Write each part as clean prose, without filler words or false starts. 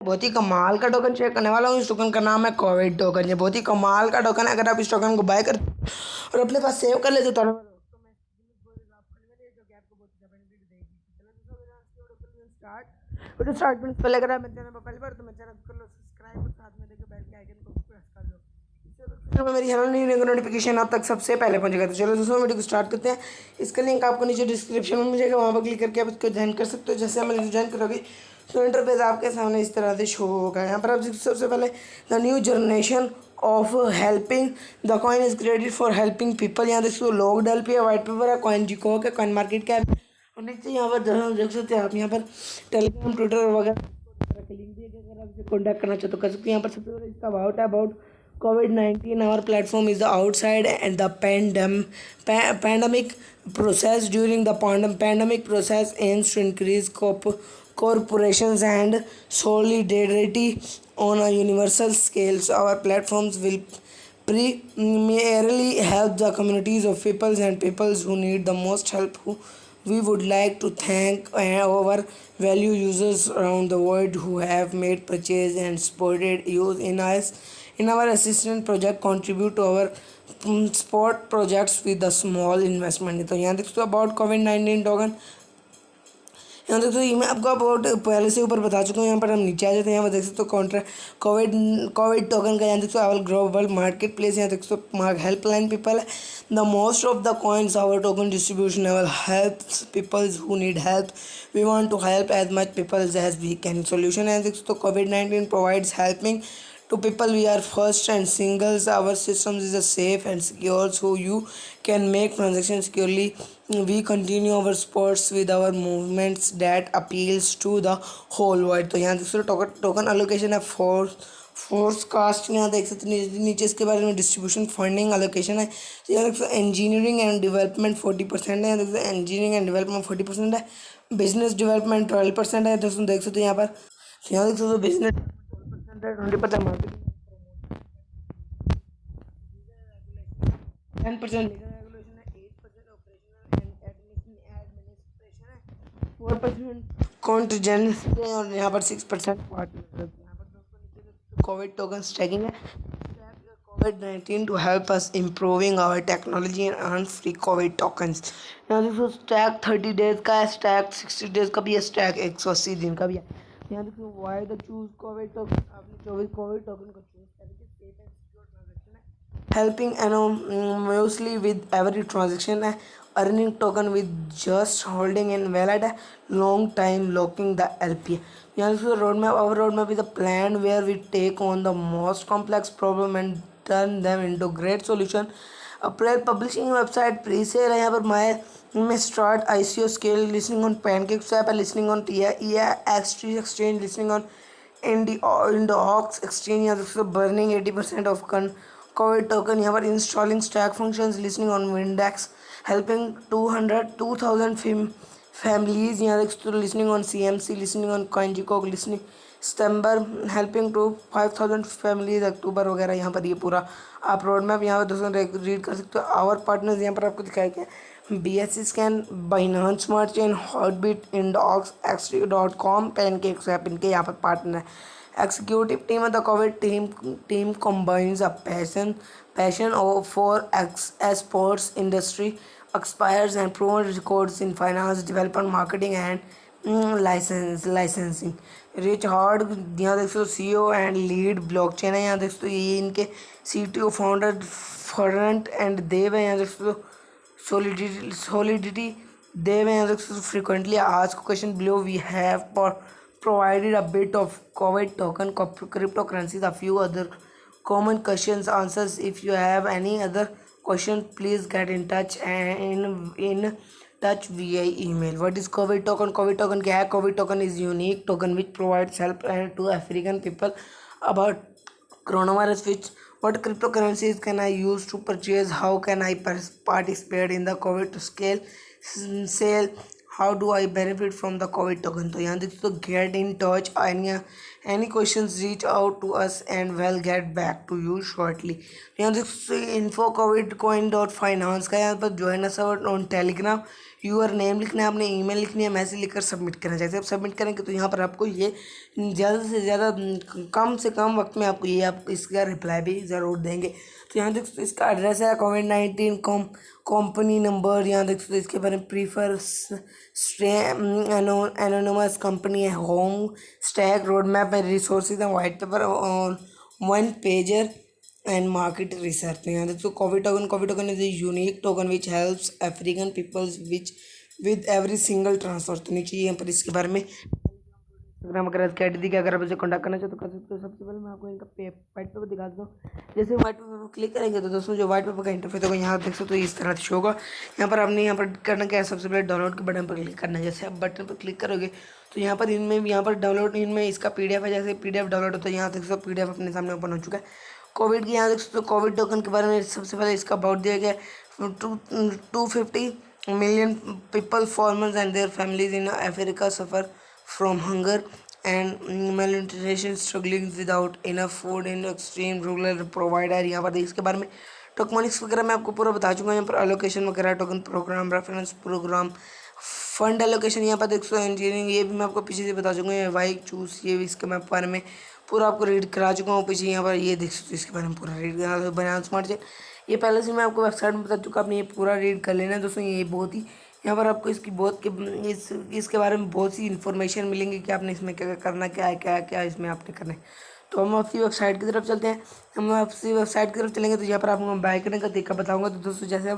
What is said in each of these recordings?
बहुत ही कमाल का टोकन शेयर करने वाला हूँ। इस टोकन का नाम है कोविड टोकन। ये बहुत ही कमाल का टोकन है। अगर आप इस टोकन को बाय करते और अपने पास सेव कर लेते तो मैं स्टार्ट करने से पहले अगर आप मेरे चैनल पर पहली बार तो मेरे चैनल को कर लो सब्सक्राइब और साथ में देखो बेल के आइकन को प्रेस कर लो। इससे मेरी हर नई नोटिफिकेशन आप तक सबसे पहले पहुंचेगा। तो चलो दोस्तों वीडियो को स्टार्ट करते हैं। इसका लिंक आपको नीचे डिस्क्रिप्शन में मिलेगा, वहाँ पर क्लिक करके आप इसको ज्वाइन कर सकते हो। जैसे आप ज्वाइन करोगे तो इंटरफेस आपके सामने इस तरह से शो होगा। यहाँ पर आप सबसे पहले the new generation of helping the coin is created for helping people. यहाँ देखो लोग डल पे वाइट पेपर है, कॉइन जी को है, कॉइन मार्केट कैप और नीचे यहाँ पर देख सकते हैं आप यहाँ पर टेलीग्राम ट्विटर वगैरह के लिंक दिए गए। अगर आप इसे कॉन्टैक्ट करना चाहते हो कर सकते हैं। यहाँ पर सबसे पहले इसका अबाउट है about COVID-19 our platform is the outside and the pandemic process. During the pandemic process aims to increase corporations and solidarity on a universal scale. So our platforms will primarily help the communities of peoples and peoples who need the most help. We would like to thank our value users around the world who have made purchase and supported use in our assistant project, contribute to our sport projects with a small investment. तो यहाँ देख सकते हो about COVID-19 token. यहाँ देख सकते हो मैं आपको अबाउट पहले से ऊपर बता चुका हूँ। यहाँ पर हम नीचे आ जाते हैं। यहाँ पर देख सकते हो कॉन्ट्रैक्ट कोविड टोकन का यहाँ देख सकते हो आवर ग्लोबल मार्केट प्लेस। यहाँ देख सकते हो हेल्पलाइन पीपल है the most of the coins our token distribution level helps peoples who need help we want to help as much peoples as we can. Solution है देख सकते हो COVID-19 provides helping to people we are first and singles. Our systems is a safe and secure so you can make transactions securely. We continue our sports with our movements that appeals to the whole world. तो यहाँ देख सकते हो token allocation है force cast. यहाँ देख सकते नीचे इसके बारे में डिस्ट्रीब्यूशन फंडिंग अलोकेशन है। तो यहाँ देख सकते इंजीनियरिंग एंड डेवलपमेंट 40% है। यहाँ देख सकते इंजीनियरिंग एंड डेवलपमेंट 40% है, बिजनेस डेवलपमेंट 12% है। दोस्तों देख सकते हो यहाँ पर यहाँ देख सकते हो बिजनेस 20% मार्केटिंग 10% लीगल रेगुलेशन है, 8% ऑपरेशनल एंड एडमिनिस्ट्रेशन है, 4% कॉन्टिजेंसी है और यहाँ पर 6% पार्टनर। यहाँ पर दोस्तों कोविड टोकन स्टैकिंग है। COVID-19 to help us improving our technology and earn free COVID tokens. यहाँ देखो स्टैक 30 डेज का है, स्टैक 60 डेज का भी है, स्टैक 180 दिन का भी है। यहाँ देखो why the choose covid token, आपने 24 कोविड टोकन को चूज करके सेफ एंड सिक्योर ट्रांजैक्शन है, helping anonymously with every transaction है, earning token with just holding in wallet है, long time locking the LP। यहाँ देखो road map our road map is a plan where we take on the most complex problem and turn them into great solution. April publishing website pre sale है। यहाँ पर May में start ICO scale listening on पैनकेक्सwap है, listening on TIEX exchange, listening on Indoex exchange. यहाँ देखो burning 80% of covid token. यहाँ पर installing stack functions, listening on Windex, helping 2000 families। यहाँ देख सकते हो listening on CMC, listening on CoinGecko, listening सितंबर, हेल्पिंग टू 5000 फैमिलीज अक्टूबर वगैरह। यहाँ पर ये पूरा आप रोड मैप यहाँ पर दोस्तों रीड कर सकते हो। आवर पार्टनर्स यहाँ पर आपको दिखाया गया BSC scan, Binance smart chain, Hotbit, Indoex, X3.com, पैनकेक्सwap इनके यहाँ पर पार्टनर है। Executive team of the COVID team combines a passion for sports industry, expires and proven records in finance, development, marketing, and licensing. Rich hard यहाँ देख सकते हो CEO and lead blockchain है। यहाँ देख सकते हो ये इनके CTO फाउंडर फर्रंट एंड देव है। यहाँ देख सकते हो सॉलिडिटी देव है। यहाँ देख सकते हो frequently asked question below we have provided a bit of COVID token cryptocurrencies, a few other common questions answers. If you have any other question please get in touch via email. What is COVID token? COVID token क्या है? COVID token is unique token which provides help to African people about coronavirus. Which what cryptocurrencies can I use to purchase? How can I participate in the COVID sale? How do I benefit from the COVID token? तो यहाँ देखो तो get in touch, any questions reach out to us and we'll get back to you shortly. यहाँ देखो info covidcoin.finance का यहाँ पर join us on Telegram, your name लिखना है, आपने ईमेल लिखनी है, मैसेज लिखकर सबमिट करना है। जैसे आप सबमिट करेंगे तो यहाँ पर आपको ये ज़्यादा से ज़्यादा कम से कम वक्त में आपको ये आप इसका रिप्लाई भी ज़रूर देंगे। तो यहाँ देख सकते हो इसका एड्रेस है कोविड-19 कंपनी नंबर, यहाँ देख सकते हो इसके बारे में प्रीफर एनोनमस कंपनी है, होम स्टैक रोड मैप है, रिसोर्सेज है, वाइट पेपर और one pager and market research. यहाँ देखो COVID token is a unique token which helps African peoples which with every single transfer। तो नीचे यहाँ पर इसके बारे में इंस्टाग्राम अगर कैट दी के अगर आप इसे कॉन्टैक्ट करना चाहते हो कर सकते हो। सबसे पहले मैं आपको इनका वाइट पेपर दिखा देता हूँ। जैसे वाइट पेपर पर क्लिक करेंगे तो दोस्तों जो वाइट पेपर का इंटरफेस होगा यहाँ देख सकते हो इस तरह से शो होगा। यहाँ पर आपने यहाँ पर करना क्या है, सबसे पहले डाउनलोड के बटन पर क्लिक करना है। जैसे आप बटन पर क्लिक करोगे तो यहाँ पर यहाँ पर डाउनलोड इनमें इसका PDF है। जैसे PDF डाउनलोड होता है यहाँ देख सकते हो PDF अपने सामने ओपन हो चुका है। कोविड की यहाँ देख सकते हो कोविड टोकन के बारे में सबसे पहले इसका अबाउट दिया गया है। 250 million people, farmers and their families in Africa suffer from hunger and malnutrition, struggling without enough food in extreme rural provider। यहाँ पर इसके बारे में टोकमॉनिक्स वगैरह मैं आपको पूरा बता चुका हूँ। यहाँ पर एलोकेशन वगैरह, token program, reference program, fund allocation, यहाँ पर देख सकते हो इंजीनियरिंग, ये भी मैं आपको पीछे से बता चुका हूँ। वाई चूज ये भी इसके मैं बारे में पूरा आपको रीड करा चुका हूँ पीछे। यहाँ पर ये देख सकते हो इसके बारे में पूरा रीड करा। बनाना स्मार्ट चेन ये पहले से मैं आपको वेबसाइट में बता चुका, आपने ये पूरा रीड कर लेना है दोस्तों। ये बहुत ही यहाँ पर आपको इसकी इसके बारे में बहुत सी इन्फॉर्मेशन मिलेंगी कि आपने इसमें क्या करना, क्या है क्या क्या इसमें आपने करना है। तो हम आपसी वेबसाइट की तरफ चलते हैं। हम आपसी वेबसाइट की तरफ चलेंगे तो यहाँ पर आपको बाय करने का तरीका बताऊँगा। तो दोस्तों जैसे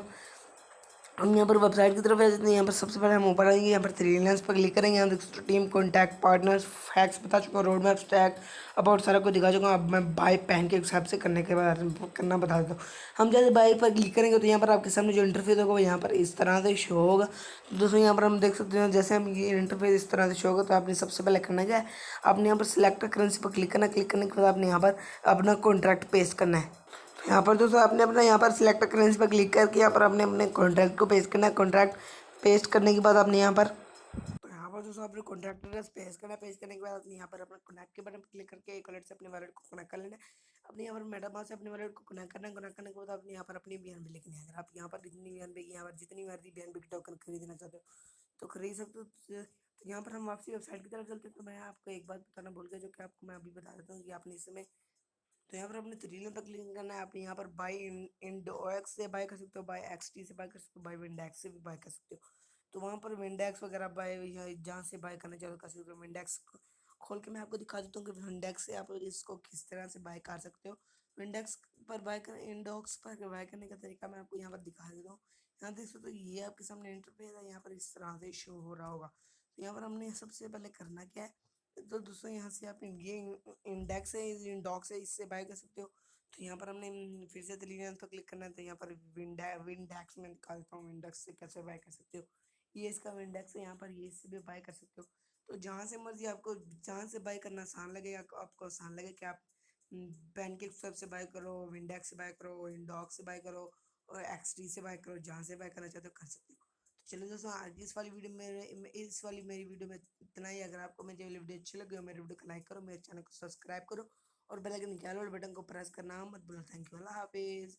हम यहाँ पर वेबसाइट की तरफ आ जाते हैं। यहाँ पर सबसे पहले हम ऊपर आएंगे, यहाँ पर थ्री लाइन्स पर क्लिक करेंगे। यहाँ देख सकते हो टीम, कॉन्टैक्ट, पार्टनर्स, फैक्ट्स बता चुका हूँ, रोड मैप, स्टैक, अबाउट सारा कुछ दिखा चुका हूँ। अब मैं बाय पैन के हिसाब से करने के बाद करना बता देता हूँ। हम जैसे बाय पर क्लिक करेंगे तो यहाँ पर आपके सामने जो इंटरफेस होगा वो यहाँ पर इस तरह से शो होगा। तो दोस्तों यहाँ पर हम देख सकते हैं जैसे हम ये इंटरफेस इस तरह से शो होगा तो आपने सबसे पहले करना क्या है, आपने यहाँ पर सिलेक्ट करेंसी पर क्लिक करना। क्लिक करने के बाद आपने यहाँ पर अपना कॉन्ट्रैक्ट पेस्ट करना है। यहाँ पर दोस्तों आपने अपना यहाँ पर सिलेक्ट करेंसी पर क्लिक करके यहाँ पर आपने अपने कॉन्ट्रैक्ट को पेस्ट करना है। कॉन्ट्रैक्ट पेस्ट करने के बाद आपने यहाँ पर दोस्तों अपने कॉन्ट्रैक्ट एड्रेस पेस्ट करना है। पेस्ट करने के बाद आपने यहाँ पर अपने कनेक्ट के बटन पर क्लिक करके एक वॉलेट से अपने वॉलेट को कनेक्ट कर लेना है। अपने यहाँ पर मेटामास्क से अपने वॉलेट को कनेक्ट करना है। कनेक्ट करने के बाद आपने यहाँ पर अपनी BNB लिखनी है। अगर आप यहाँ पर जितनी BNB की यहाँ पर जितनी मर्जी BNB की टोकन खरीदना चाहते हो तो खरीद सकते हो। तो यहाँ पर हम वापसी वेबसाइट की तरफ चलते हैं। तो मैं आपको एक बात बताना भूल गया जो कि आपको मैं अभी बता देता हूँ कि आपने इस समय तो यहाँ पर अपने थ्री लाइन पर क्लिक करना है। आप यहाँ पर बाई इंडोएक्स से बाय कर सकते हो, बाय XT से बाय कर सकते हो, बाय विंडेक्स से भी बाय कर सकते हो। तो वहाँ पर विंडेक्स वगैरह बाय या जहाँ से बाय करना चाहो कर सकते हो। विंडेक्स खोल के मैं आपको दिखा देता हूँ कि विंडेक्स से आप इसको किस तरह से बाय कर सकते हो। विंडेक्स पर बाय कर इंडोक्स पर बाय करने का तरीका मैं आपको यहाँ पर दिखा देता हूँ। यहाँ देख सकते हो ये आपके सामने इंटरफेस है, यहाँ पर इस तरह से शो हो रहा होगा। तो यहाँ पर हमने सबसे पहले करना क्या है, तो दोस्तों यहाँ से आप ये इंडेक्स है, इंडॉक्स है, इससे बाय कर सकते हो। तो यहाँ पर हमने फिर से थ्री लाइन पर क्लिक करना है। तो यहाँ पर विंडेक्स में निकालता हूँ विंडेक्स से कैसे बाय कर सकते हो। ये इसका विंडेक्स है, यहाँ पर ये इससे भी बाय कर सकते हो। तो जहाँ से मर्जी आपको जहाँ से बाय करना आसान लगे, आपको आसान लगे कि आप पैनकेक सब से बाय करो, विंडेक्स से बाय करो, इंडॉक्स से बाय करो और XT से बाय करो, जहाँ से बाय करना चाहते हो कर सकते हो। तो चलिए दोस्तों आज इस वाली वीडियो में इस वाली मेरी वीडियो में इतना ही। अगर आपको मेरी वीडियो अच्छी लगी हो मेरे वीडियो को लाइक करो, मेरे चैनल को सब्सक्राइब करो और बेल आइकन निकालो और बटन को प्रेस करना मत भूलो। थैंक यू, अल्लाह हाफिज़।